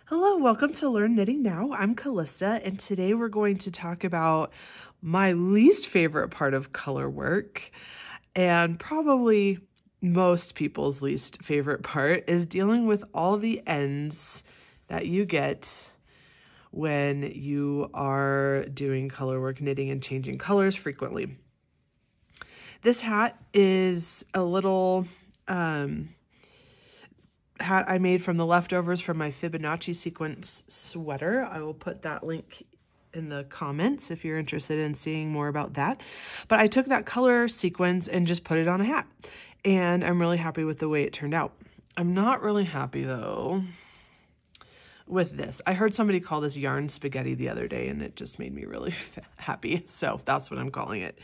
Hello, welcome to Learn Knitting Now. I'm Callista, and today we're going to talk about my least favorite part of color work, and probably most people's least favorite part is dealing with all the ends that you get when you are doing color work, knitting and changing colors frequently. This hat is a little hat I made from the leftovers from my Fibonacci sequence sweater. I will put that link in the comments if you're interested in seeing more about that. But I took that color sequence and just put it on a hat, and I'm really happy with the way it turned out. I'm not really happy though with this. I heard somebody call this yarn spaghetti the other day, and it just made me really happy. So that's what I'm calling it.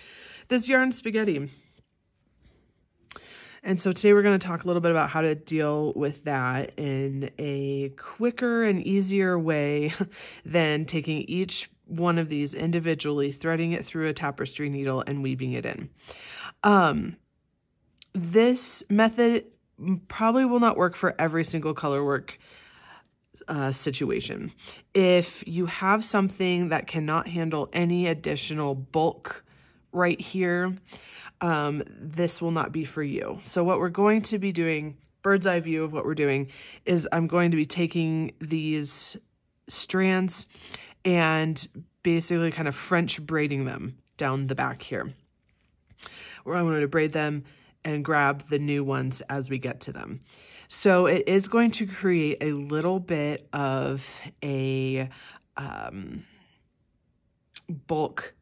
This yarn spaghetti. And so today we're going to talk a little bit about how to deal with that in a quicker and easier way than taking each one of these individually, threading it through a tapestry needle and weaving it in. This method probably will not work for every single color work situation. If you have something that cannot handle any additional bulk right here, this will not be for you. So what we're going to be doing, bird's eye view of what we're doing, is I'm going to be taking these strands and basically kind of French braiding them down the back here, where I'm going to braid them and grab the new ones as we get to them. So it is going to create a little bit of a bulk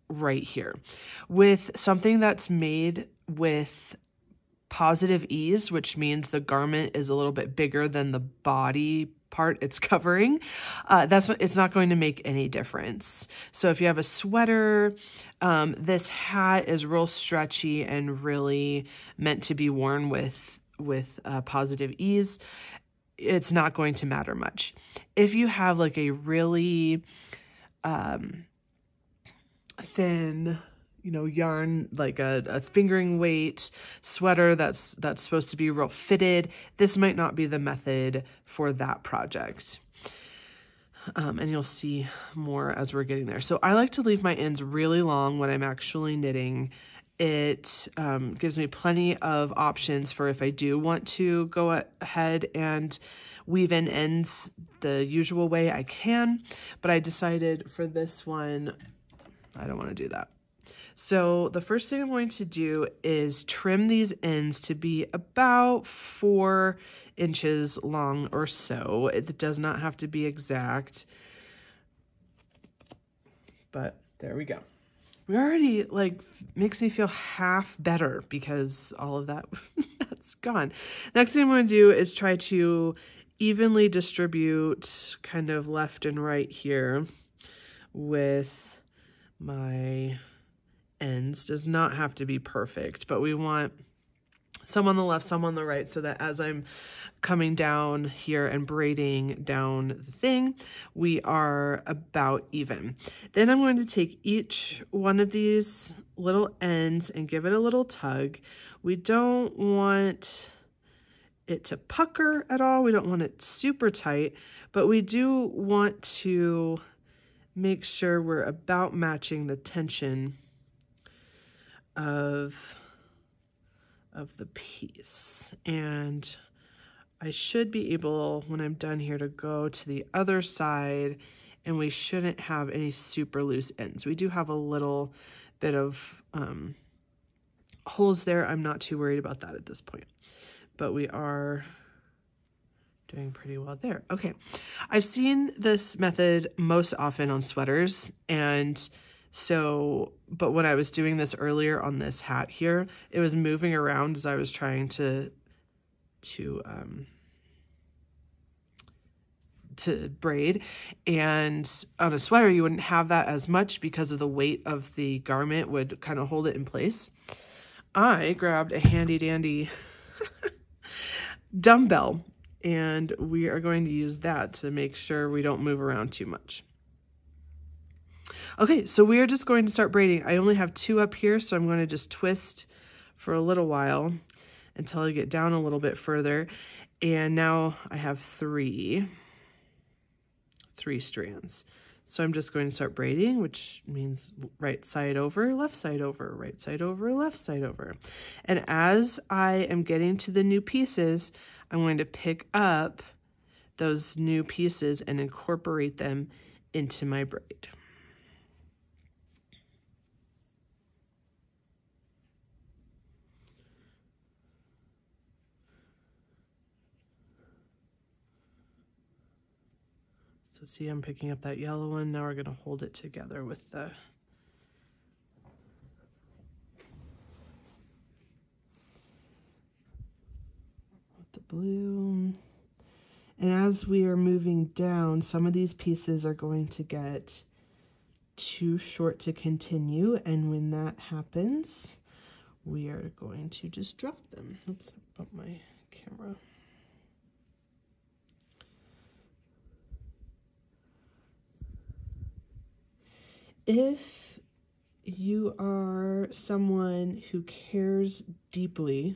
right here. With something that's made with positive ease, which means the garment is a little bit bigger than the body part it's covering, it's not going to make any difference. So if you have a sweater, this hat is real stretchy and really meant to be worn with positive ease. It's not going to matter much. If you have like a really thin, yarn, like a fingering weight sweater that's supposed to be real fitted, this might not be the method for that project. And you'll see more as we're getting there. So I like to leave my ends really long when I'm actually knitting. It gives me plenty of options for if I do want to go ahead and weave in ends the usual way I can, but I decided for this one, I don't want to do that. So the first thing I'm going to do is trim these ends to be about 4 inches long or so. It does not have to be exact, but there we go. We already, makes me feel half better because all of that, that's gone. Next thing I'm going to do is try to evenly distribute kind of left and right here with my ends. Does not have to be perfect, but we want some on the left, some on the right, so that as I'm coming down here and braiding down the thing, we are about even. Then I'm going to take each one of these little ends and give it a little tug. We don't want it to pucker at all. We don't want it super tight, but we do want to make sure we're about matching the tension of the piece. And I should be able, when I'm done here, to go to the other side, and we shouldn't have any super loose ends. We do have a little bit of holes there. I'm not too worried about that at this point, but we are doing pretty well there. Okay, I've seen this method most often on sweaters, and so, but when I was doing this earlier on this hat here, it was moving around as I was trying to braid, and on a sweater you wouldn't have that as much because of the weight of the garment would kind of hold it in place. I grabbed a handy dandy dumbbell, and we are going to use that to make sure we don't move around too much. Okay, so we are just going to start braiding. I only have 2 up here, so I'm going to just twist for a little while until I get down a little bit further. And now I have 3. 3 strands. So I'm just going to start braiding, which means right side over, left side over, right side over, left side over. And as I am getting to the new pieces, I'm going to pick up those new pieces and incorporate them into my braid. So see, I'm picking up that yellow one. Now we're going to hold it together with the blue. And as we are moving down, some of these pieces are going to get too short to continue. And when that happens, we are going to just drop them. Oops, I bumped my camera. If you are someone who cares deeply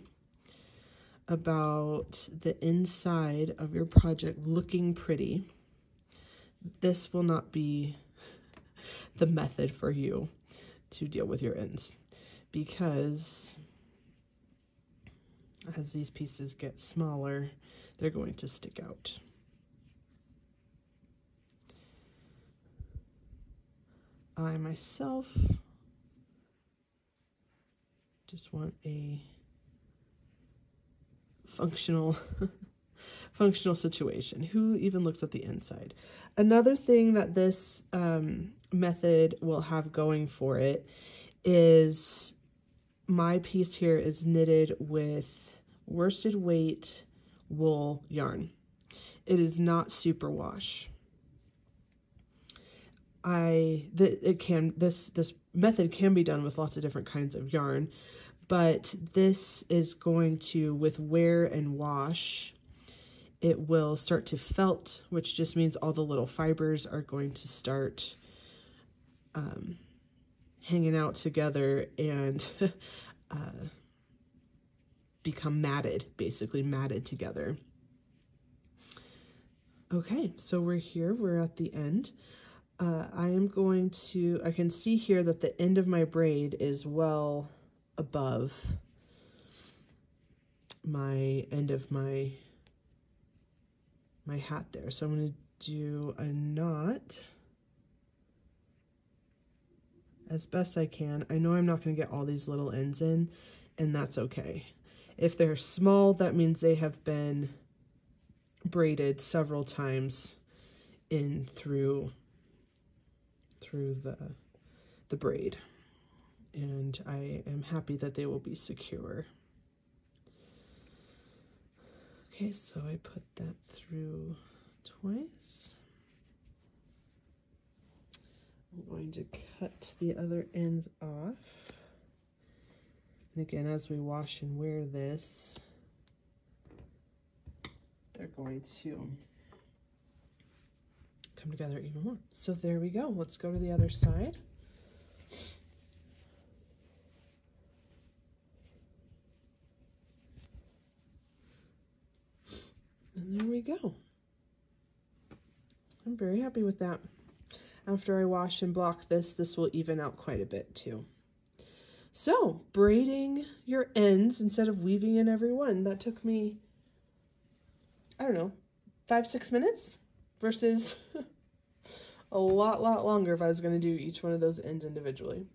about the inside of your project looking pretty, this will not be the method for you to deal with your ends, because as these pieces get smaller, they're going to stick out. I myself just want a functional situation. Who even looks at the inside? Another thing that this method will have going for it is my piece here is knitted with worsted weight wool yarn. It is not superwash. This method can be done with lots of different kinds of yarn, but this is going to, with wear and wash, it will start to felt, which just means all the little fibers are going to start hanging out together and become matted, basically matted together. Okay, so we're here, we're at the end. I can see here that the end of my braid is well above my end of my hat there. So I'm going to do a knot as best I can. I know I'm not going to get all these little ends in, and that's okay. If they're small, that means they have been braided several times in through the braid, and I am happy that they will be secure. Okay, so I put that through twice. I'm going to cut the other ends off. And again, as we wash and wear this, they're going to come together even more. So there we go. Let's go to the other side. And there we go. I'm very happy with that. After I wash and block this, this will even out quite a bit too. So braiding your ends instead of weaving in every one, that took me, I don't know, 5-6 minutes versus a lot longer if I was going to do each one of those ends individually.